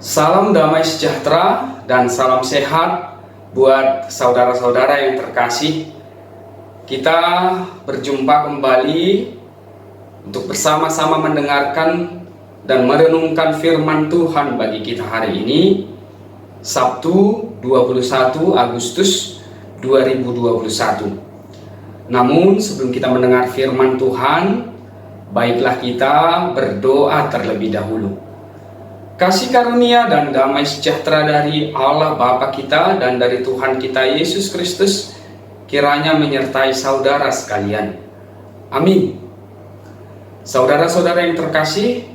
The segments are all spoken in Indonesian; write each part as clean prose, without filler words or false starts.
Salam damai sejahtera dan salam sehat buat saudara-saudara yang terkasih. Kita berjumpa kembali untuk bersama-sama mendengarkan dan merenungkan firman Tuhan bagi kita hari ini, Sabtu 21 Agustus 2021. Namun sebelum kita mendengar firman Tuhan, baiklah kita berdoa terlebih dahulu. Kasih karunia dan damai sejahtera dari Allah Bapa kita dan dari Tuhan kita Yesus Kristus kiranya menyertai saudara sekalian. Amin. Saudara-saudara yang terkasih,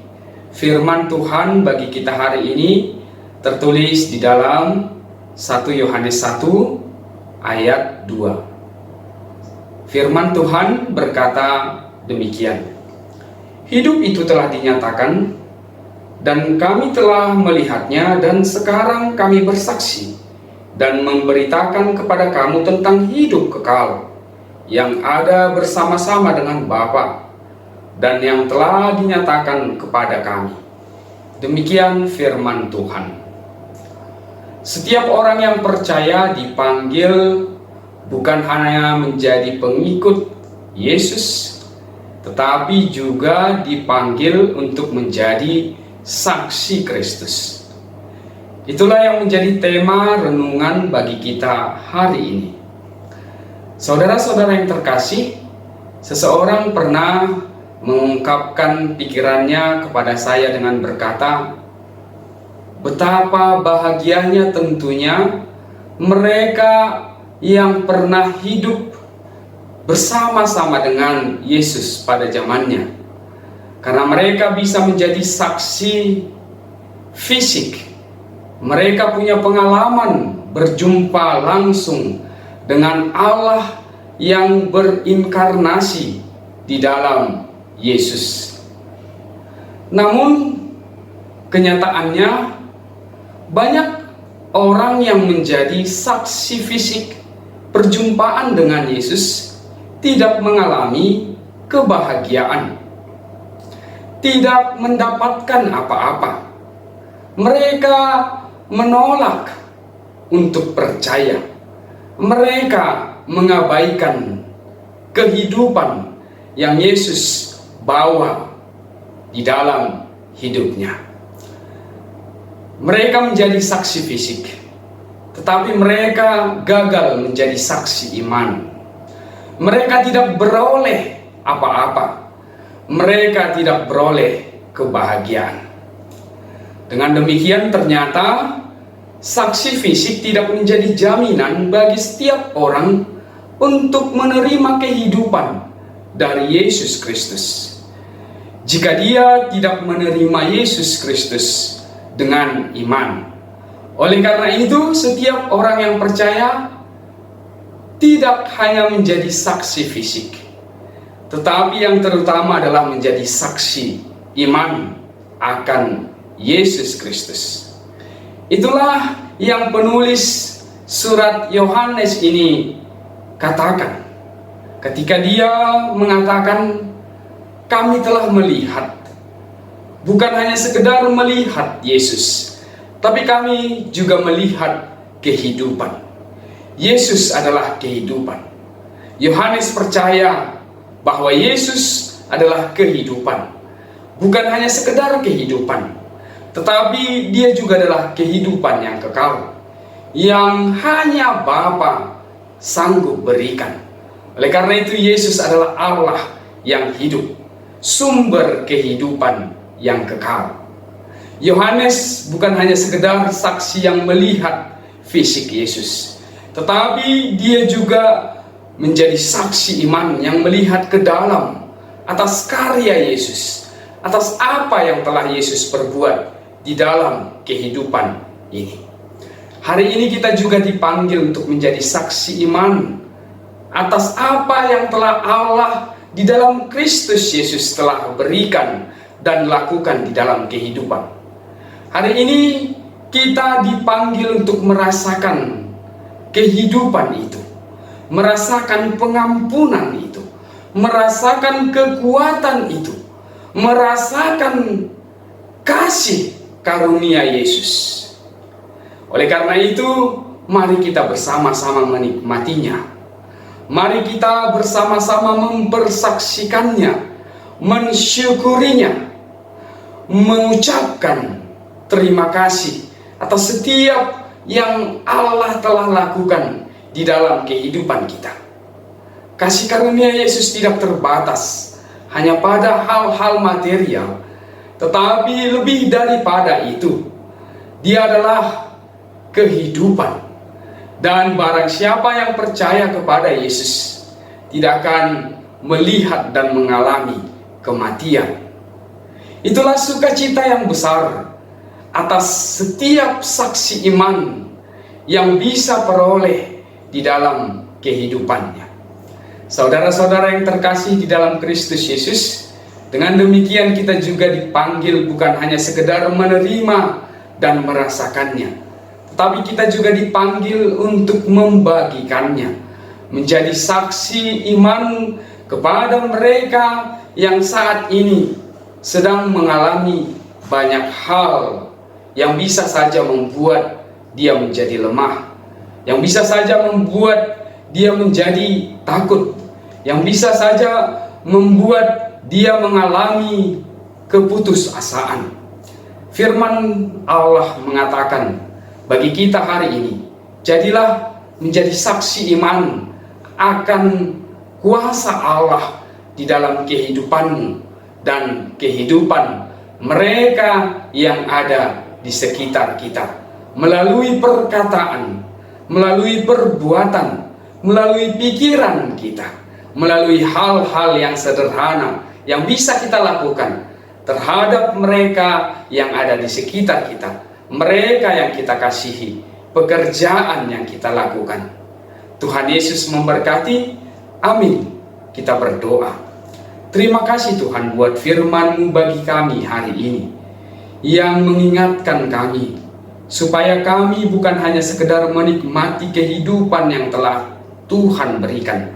firman Tuhan bagi kita hari ini tertulis di dalam 1 Yohanes 1 ayat 2. Firman Tuhan berkata demikian. Hidup itu telah dinyatakan dan kami telah melihatnya, dan sekarang kami bersaksi dan memberitakan kepada kamu tentang hidup kekal yang ada bersama-sama dengan Bapa dan yang telah dinyatakan kepada kami. Demikian firman Tuhan. Setiap orang yang percaya dipanggil bukan hanya menjadi pengikut Yesus, tetapi juga dipanggil untuk menjadi saksi Kristus. Itulah yang menjadi tema renungan bagi kita hari ini. Saudara-saudara yang terkasih, seseorang pernah mengungkapkan pikirannya kepada saya dengan berkata, betapa bahagianya tentunya mereka yang pernah hidup bersama-sama dengan Yesus pada zamannya. Karena mereka bisa menjadi saksi fisik. Mereka punya pengalaman berjumpa langsung dengan Allah yang berinkarnasi di dalam Yesus. Namun kenyataannya banyak orang yang menjadi saksi fisik perjumpaan dengan Yesus tidak mengalami kebahagiaan, tidak mendapatkan apa-apa. Mereka menolak untuk percaya. Mereka mengabaikan kehidupan yang Yesus bawa di dalam hidupnya. Mereka menjadi saksi fisik, tetapi mereka gagal menjadi saksi iman. Mereka tidak beroleh apa-apa. Mereka tidak beroleh kebahagiaan. Dengan demikian ternyata saksi fisik tidak menjadi jaminan bagi setiap orang untuk menerima kehidupan dari Yesus Kristus. Jika dia tidak menerima Yesus Kristus dengan iman. Oleh karena itu, setiap orang yang percaya tidak hanya menjadi saksi fisik, tetapi yang terutama adalah menjadi saksi iman akan Yesus Kristus. Itulah yang penulis surat Yohanes ini katakan ketika dia mengatakan, kami telah melihat, bukan hanya sekedar melihat Yesus, tapi kami juga melihat kehidupan. Yesus adalah kehidupan. Yohanes percaya bahwa Yesus adalah kehidupan. Bukan hanya sekedar kehidupan, tetapi dia juga adalah kehidupan yang kekal, yang hanya Bapa sanggup berikan. Oleh karena itu Yesus adalah Allah yang hidup, sumber kehidupan yang kekal. Yohanes bukan hanya sekedar saksi yang melihat fisik Yesus, tetapi dia juga menjadi saksi iman yang melihat ke dalam atas karya Yesus, atas apa yang telah Yesus perbuat di dalam kehidupan ini. Hari ini kita juga dipanggil untuk menjadi saksi iman atas apa yang telah Allah di dalam Kristus Yesus telah berikan dan lakukan di dalam kehidupan. Hari ini kita dipanggil untuk merasakan kehidupan itu, merasakan pengampunan itu, merasakan kekuatan itu, merasakan kasih karunia Yesus. Oleh karena itu, mari kita bersama-sama menikmatinya. Mari kita bersama-sama mempersaksikannya, mensyukurinya, mengucapkan terima kasih atas setiap yang Allah telah lakukan di dalam kehidupan kita. Kasih karunia Yesus tidak terbatas hanya pada hal-hal material, tetapi lebih daripada itu, Dia adalah kehidupan. Dan barang siapa yang percaya kepada Yesus tidak akan melihat dan mengalami kematian. Itulah sukacita yang besar atas setiap saksi iman yang bisa peroleh di dalam kehidupannya. Saudara-saudara yang terkasih di dalam Kristus Yesus, dengan demikian kita juga dipanggil bukan hanya sekedar menerima dan merasakannya, tetapi kita juga dipanggil untuk membagikannya, menjadi saksi iman kepada mereka yang saat ini sedang mengalami banyak hal yang bisa saja membuat dia menjadi lemah, yang bisa saja membuat dia menjadi takut, yang bisa saja membuat dia mengalami keputusasaan. Firman Allah mengatakan bagi kita hari ini, jadilah menjadi saksi iman akan kuasa Allah di dalam kehidupanmu dan kehidupan mereka yang ada di sekitar kita, melalui perkataan, melalui perbuatan, melalui pikiran kita, melalui hal-hal yang sederhana yang bisa kita lakukan terhadap mereka yang ada di sekitar kita, mereka yang kita kasihi, pekerjaan yang kita lakukan. Tuhan Yesus memberkati. Amin. Kita berdoa. Terima kasih Tuhan buat firman-Mu bagi kami hari ini, yang mengingatkan kami supaya kami bukan hanya sekedar menikmati kehidupan yang telah Tuhan berikan,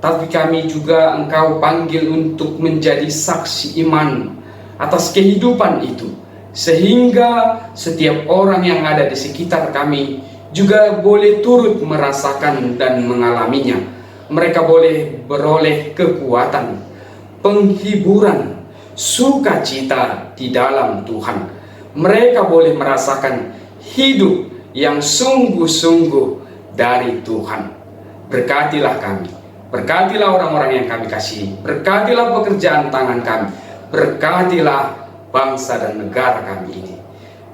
tapi kami juga Engkau panggil untuk menjadi saksi iman atas kehidupan itu, sehingga setiap orang yang ada di sekitar kami juga boleh turut merasakan dan mengalaminya. Mereka boleh beroleh kekuatan, penghiburan, sukacita di dalam Tuhan. Mereka boleh merasakan hidup yang sungguh-sungguh dari Tuhan. Berkatilah kami, berkatilah orang-orang yang kami kasihi, berkatilah pekerjaan tangan kami, berkatilah bangsa dan negara kami ini.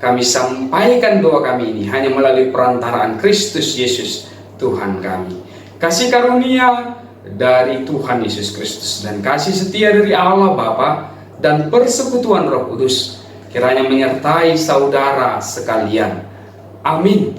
Kami sampaikan doa kami ini hanya melalui perantaraan Kristus Yesus Tuhan kami. Kasih karunia dari Tuhan Yesus Kristus dan kasih setia dari Allah Bapa dan persekutuan Roh Kudus kiranya menyertai saudara sekalian. Amin.